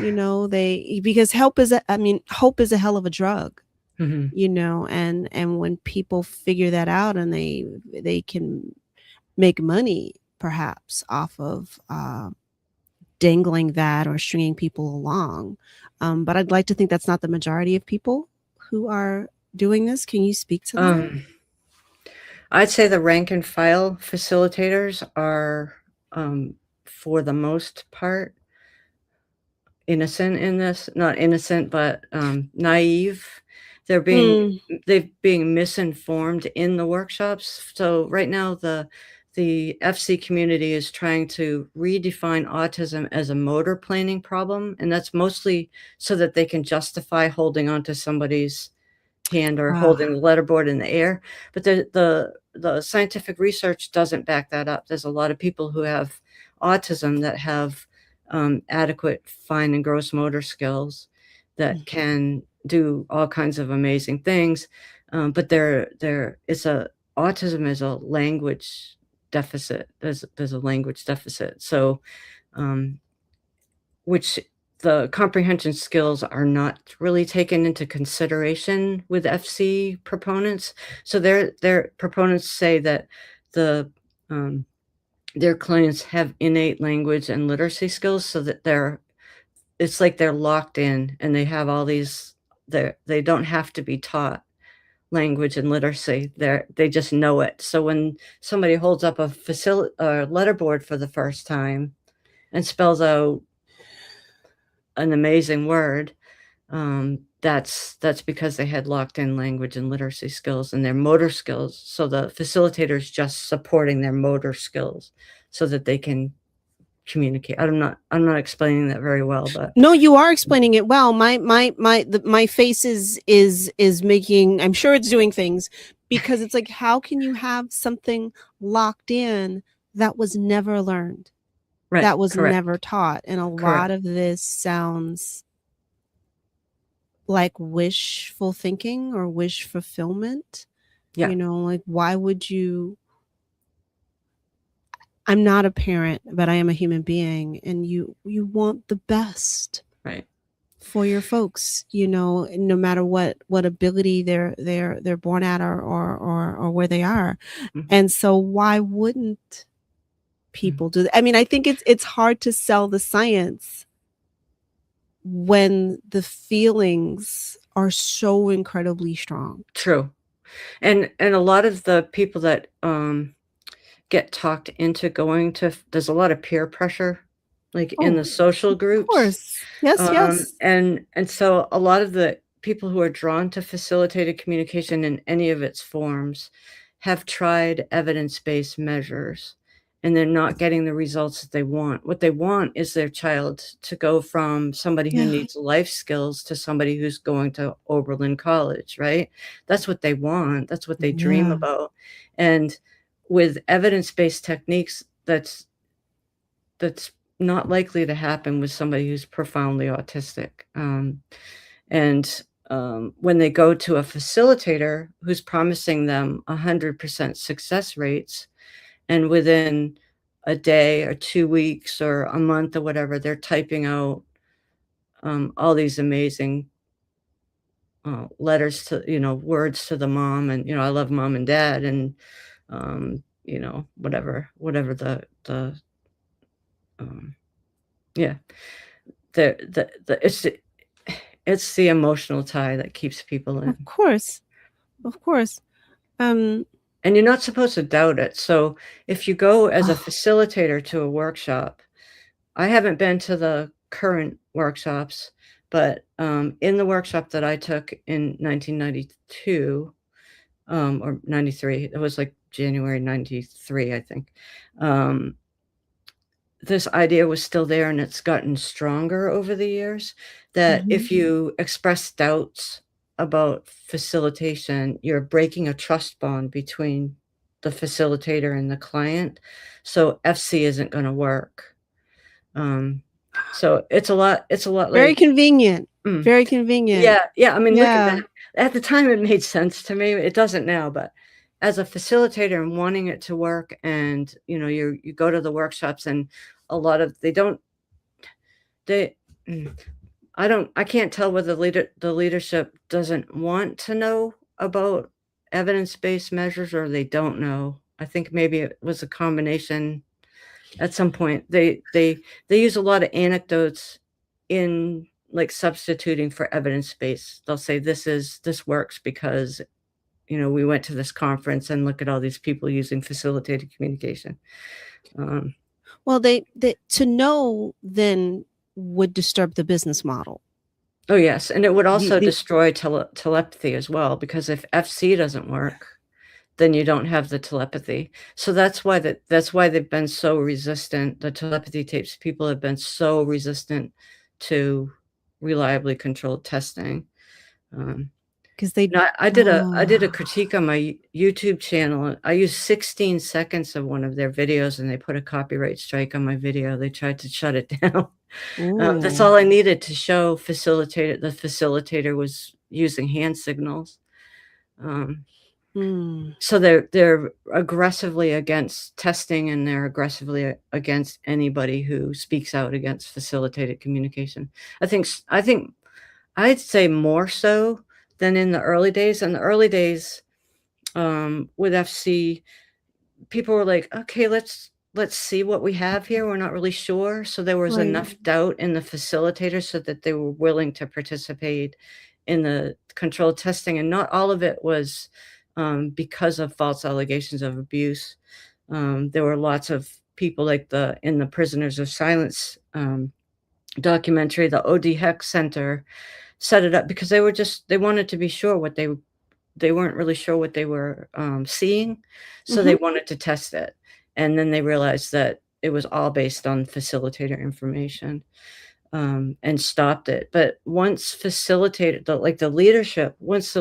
S1: You know, they because help is I mean, hope is a hell of a drug,
S2: Mhm.
S1: you know, and when people figure that out and they can make money perhaps off of dangling that or stringing people along. But I'd like to think that's not the majority of people who are doing this. Can you speak to that?
S2: Um, I'd say the rank and file facilitators are, for the most part, innocent in this. Not innocent, but, naive. They're being
S1: Mm,
S2: they're being misinformed in the workshops. So right now, the FC community is trying to redefine autism as a motor planning problem, and that's mostly so that they can justify holding onto somebody's hand or
S1: ah,
S2: holding the letterboard in the air. But the scientific research doesn't back that up. There's a lot of people who have autism that have adequate fine and gross motor skills that
S1: mm,
S2: can do all kinds of amazing things. But there it's a autism is a language deficit. There's a language deficit. So um, which the comprehension skills are not really taken into consideration with FC proponents. So their proponents say that the um, their clients have innate language and literacy skills so that it's like they're locked in and they have all these they don't have to be taught language and literacy. They just know it. So when somebody holds up a letterboard for the first time and spells out an amazing word, that's because they had locked in language and literacy skills and their motor skills. So the facilitator is just supporting their motor skills so that they can communicate. I'm not explaining that very well, but
S1: no, you are explaining it well. My face is making. I'm sure it's doing things because it's like, how can you have something locked in that was never learned,
S2: right,
S1: that was never
S2: correct,
S1: taught, and a lot
S2: correct.
S1: of this sounds like wishful thinking or wish fulfillment.
S2: Yeah,
S1: You know, like why would you? I'm not a parent, but I am a human being, and you want the best
S2: right.
S1: for your folks, you know, no matter what ability they're born at or where they are.
S2: Mhm.
S1: And so why wouldn't
S2: Mhm.
S1: people do that? I mean, I think it's hard to sell the science when the feelings are so incredibly strong.
S2: True. And a lot of the people that, get talked into going to there's a lot of peer pressure, like, in
S1: Oh,
S2: the social
S1: of
S2: groups,
S1: course. Yes, yes.
S2: and so a lot of the people who are drawn to facilitated communication in any of its forms have tried evidence-based measures, and they're not getting the results that they want. What they want is their child to go from somebody who
S1: Yeah.
S2: needs life skills to somebody who's going to Oberlin College, right? That's what they want. That's what they dream
S1: Yeah.
S2: about. And with evidence-based techniques, that's not likely to happen with somebody who's profoundly autistic. When they go to a facilitator who's promising them 100% success rates, and within a day or 2 weeks or a month or whatever, they're typing out all these amazing letters to, words to the mom, and, I love mom and dad, and, whatever the yeah, it's the emotional tie that keeps people in.
S1: Of course. Of course.
S2: And you're not supposed to doubt it. So if you go as a
S1: Oh.
S2: facilitator to a workshop, I haven't been to the current workshops, but in the workshop that I took in 1992, or 93, it was like January 93, I think. This idea was still there, and it's gotten stronger over the years, that if you express doubts about facilitation, you're breaking a trust bond between the facilitator and the client. So FC isn't going to work. So it's a lot
S1: Very
S2: like,
S1: convenient. Very convenient.
S2: yeah. I mean, looking
S1: Yeah.
S2: back, at the time it made sense to me. It doesn't now, but as a facilitator and wanting it to work, and you go to the workshops, and a lot of they I can't tell whether the leadership doesn't want to know about evidence-based measures, or they don't know. I think maybe it was a combination. At some point, they use a lot of anecdotes in, like, substituting for evidence-based. They'll say, this works because, we went to this conference, and look at all these people using facilitated communication.
S1: Well, they to know then would disturb the business model.
S2: Oh, yes, and it would also
S1: The
S2: destroy telepathy as well, because if FC doesn't work, then you don't have the telepathy. So that's why they've been so resistant. The telepathy tapes people have been so resistant to reliably controlled testing.
S1: because they
S2: I did a critique on my YouTube channel. I used 16 seconds of one of their videos, and they put a copyright strike on my video. They tried to shut it down. That's all I needed to show the facilitator was using hand signals. So they're aggressively against testing, and they're aggressively against anybody who speaks out against facilitated communication. I think I'd say more so than in the early days. In the early days, with FC, people were like, okay, let's see what we have here. We're not really sure. So there was enough doubt in the facilitators so that they were willing to participate in the controlled testing. And not all of it was because of false allegations of abuse. There were lots of people, like in the Prisoners of Silence documentary, the OD Hex Center set it up because they wanted to be sure what they weren't really sure what they were seeing. So they wanted to test it. And then they realized that it was all based on facilitator information, and stopped it. But once the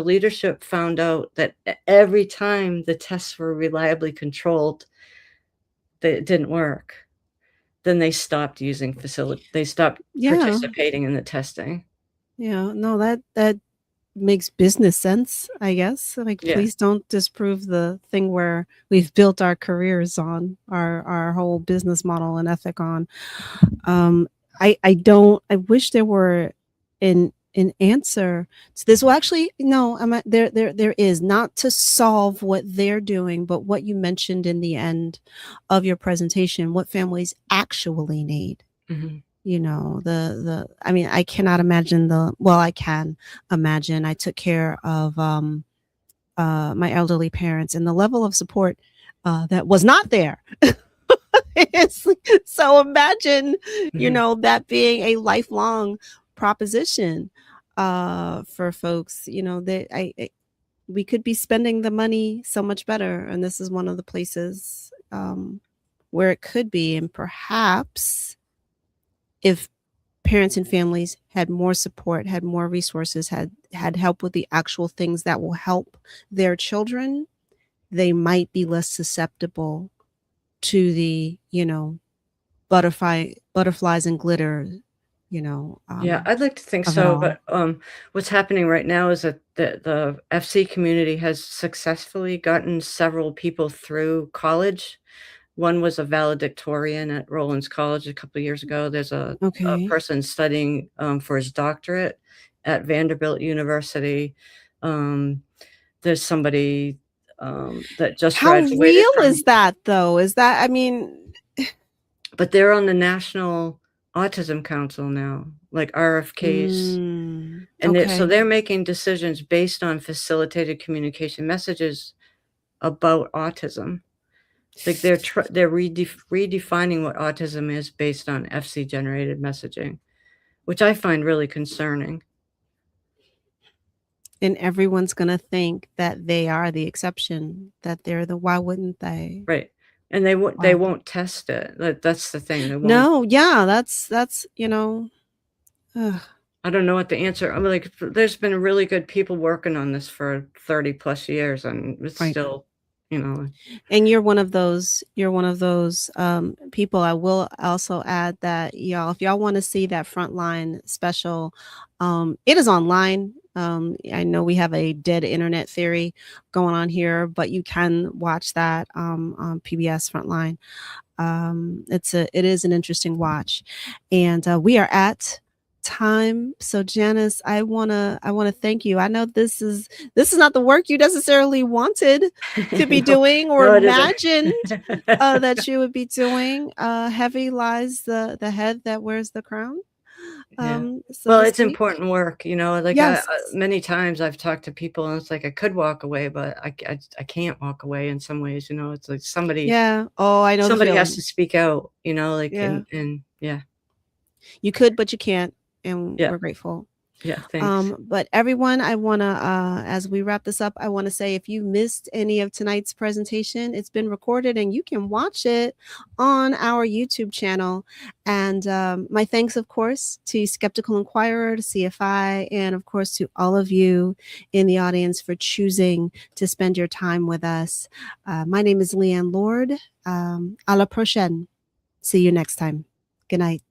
S2: leadership found out that every time the tests were reliably controlled, that it didn't work, then they stopped participating in the testing.
S1: Yeah, no, that makes business sense, I guess. Like,
S2: Yeah.
S1: please don't disprove the thing where we've built our careers on, our whole business model and ethic on. I wish there were an answer to this. Well, actually, no, there is, not to solve what they're doing, but what you mentioned in the end of your presentation, what families actually need. I mean, I cannot imagine I can imagine. I took care of my elderly parents, and the level of support that was not there. So imagine, that being a lifelong proposition for folks. We could be spending the money so much better, and this is one of the places where it could be. And perhaps if parents and families had more support, had more resources, had help with the actual things that will help their children, they might be less susceptible to the, butterflies and glitter,
S2: Yeah, I'd like to think
S1: of it
S2: so,
S1: all.
S2: but, what's happening right now is that the FC community has successfully gotten several people through college. One was a valedictorian at Rollins College a couple of years ago. There's a
S1: Okay.
S2: person studying, for his doctorate at Vanderbilt University. Um, there's somebody, that just
S1: How
S2: graduated
S1: real
S2: from,
S1: is that, though? Is that, I mean,
S2: but they're on the National Autism Council now, like RFKs. And so
S1: okay.
S2: they're making decisions based on facilitated communication messages about autism. Like they're redefining what autism is based on FC generated messaging, which I find really concerning.
S1: And everyone's going to think that they are the exception, that they're the, why wouldn't they?
S2: Right. And they
S1: Why?
S2: won't test it. That's the thing. They won't.
S1: No, yeah, that's, ugh,
S2: I don't know what the answer. I mean, like, there's been really good people working on this for 30 plus years, and it's
S1: right.
S2: still, you know.
S1: And you're one of those people. I will also add that, y'all, if y'all want to see that frontline special, it is online. I know we have a dead internet theory going on here, but you can watch that on PBS Frontline. It is an interesting watch, and we are at time. So Janyce, I wanna thank you. I know this is not the work you necessarily wanted to be
S2: No,
S1: doing or
S2: no, it isn't.
S1: imagined that you would be doing. Heavy lies the head that wears the crown,
S2: Yeah.
S1: so
S2: Well,
S1: to
S2: it's
S1: speak.
S2: important work, like,
S1: Yes.
S2: many times I've talked to people, and it's like I could walk away, but I can't walk away in some ways, it's like
S1: Yeah. Oh, I know the
S2: somebody has
S1: feeling.
S2: to speak out, like,
S1: Yeah.
S2: and yeah.
S1: You could, but you can't, and
S2: Yeah.
S1: we're grateful.
S2: Yeah, thanks.
S1: But everyone, I want to, as we wrap this up, I want to say if you missed any of tonight's presentation, it's been recorded and you can watch it on our YouTube channel. And my thanks, of course, to Skeptical Inquirer, to CFI, and of course to all of you in the audience for choosing to spend your time with us. My name is Leighann Lord. À la prochaine. See you next time. Good night.